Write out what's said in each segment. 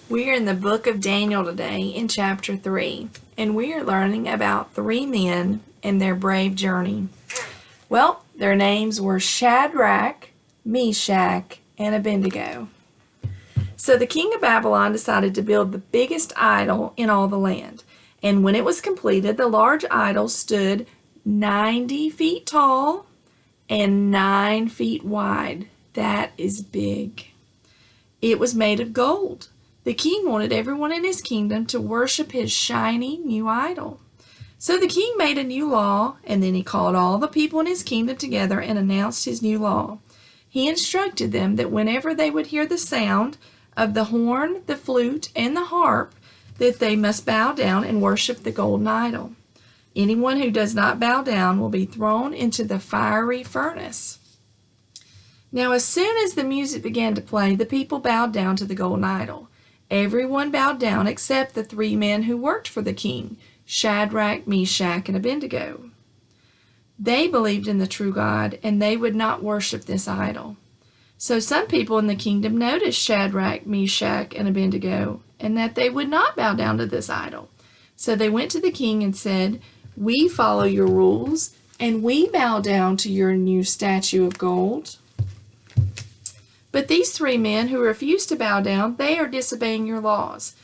We're in the book of Daniel today in chapter 3, and we are learning about three men and their brave journey. Well, their names were Shadrach, Meshach, and Abednego. So the king of Babylon decided to build the biggest idol in all the land. And when it was completed, the large idol stood 90 feet tall and 9 feet wide. That is big. It was made of gold. The king wanted everyone in his kingdom to worship his shiny new idol. So the king made a new law, and then he called all the people in his kingdom together and announced his new law. He instructed them that whenever they would hear the sound of the horn, the flute, and the harp, that they must bow down and worship the golden idol. Anyone who does not bow down will be thrown into the fiery furnace. Now, as soon as the music began to play, the people bowed down to the golden idol. Everyone bowed down except the three men who worked for the king, Shadrach, Meshach, and Abednego. They believed in the true God, and they would not worship this idol. So some people in the kingdom noticed Shadrach, Meshach, and Abednego, and that they would not bow down to this idol. So they went to the king and said, "We follow your rules, and we bow down to your new statue of gold." But these three men who refused to bow down, they are disobeying your laws.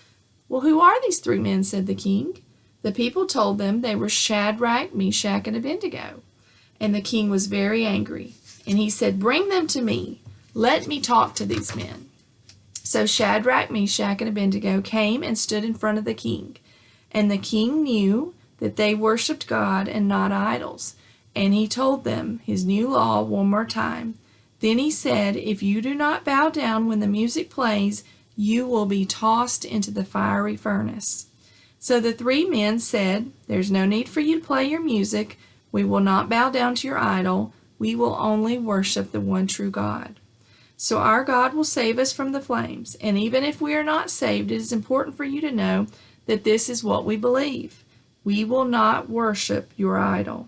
"Well, who are these three men?" said the king. The people told them they were Shadrach, Meshach, and Abednego. And the king was very angry. And he said, "Bring them to me. Let me talk to these men." So Shadrach, Meshach, and Abednego came and stood in front of the king. And the king knew that they worshipped God and not idols. And he told them his new law one more time. Then he said, "If you do not bow down when the music plays, you will be tossed into the fiery furnace." So the three men said, "There's no need for you to play your music. We will not bow down to your idol. We will only worship the one true God." So our God will save us from the flames. And even if we are not saved, it is important for you to know that this is what we believe. We will not worship your idol.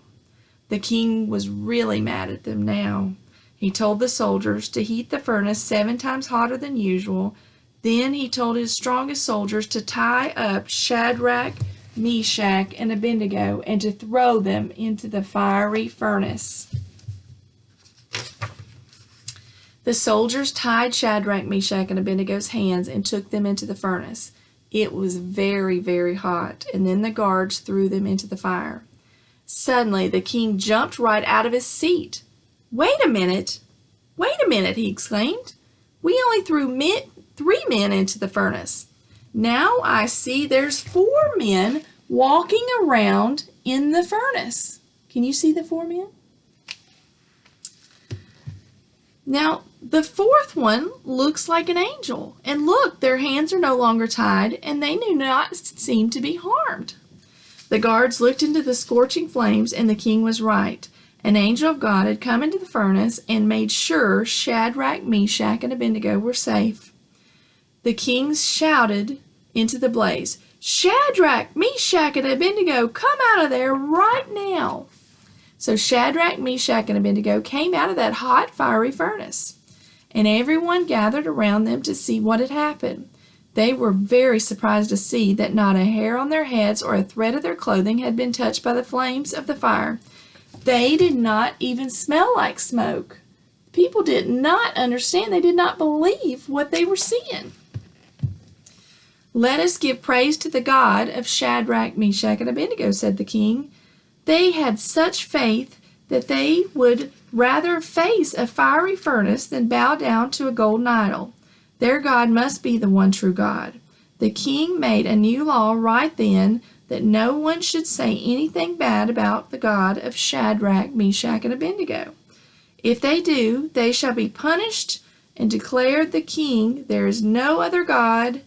The king was really mad at them now. He told the soldiers to heat the furnace 7 times hotter than usual. Then he told his strongest soldiers to tie up Shadrach, Meshach, and Abednego and to throw them into the fiery furnace. The soldiers tied Shadrach, Meshach, and Abednego's hands and took them into the furnace. It was very, very hot, and then the guards threw them into the fire. Suddenly, the king jumped right out of his seat. Wait a minute, he exclaimed. "We only threw 3 men into the furnace. Now I see there's 4 men walking around in the furnace." Can you see the 4 men? Now, the 4th one looks like an angel. And look, their hands are no longer tied, and they do not seem to be harmed. The guards looked into the scorching flames, and the king was right. An angel of God had come into the furnace and made sure Shadrach, Meshach, and Abednego were safe. The king shouted into the blaze, "Shadrach, Meshach, and Abednego, come out of there right now." So Shadrach, Meshach, and Abednego came out of that hot, fiery furnace, and everyone gathered around them to see what had happened. They were very surprised to see that not a hair on their heads or a thread of their clothing had been touched by the flames of the fire. They did not even smell like smoke. People did not understand. They did not believe what they were seeing. "Let us give praise to the God of Shadrach, Meshach, and Abednego," said the king. They had such faith that they would rather face a fiery furnace than bow down to a golden idol. Their God must be the one true God. The king made a new law right then that no one should say anything bad about the God of Shadrach, Meshach, and Abednego. If they do, they shall be punished, and declared the king, "There is no other God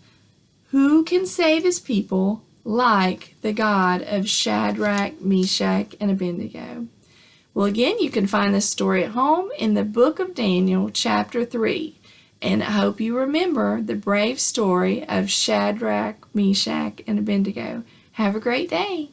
who can save his people like the God of Shadrach, Meshach, and Abednego." Well, again, you can find this story at home in the book of Daniel, chapter 3. And I hope you remember the brave story of Shadrach, Meshach, and Abednego. Have a great day.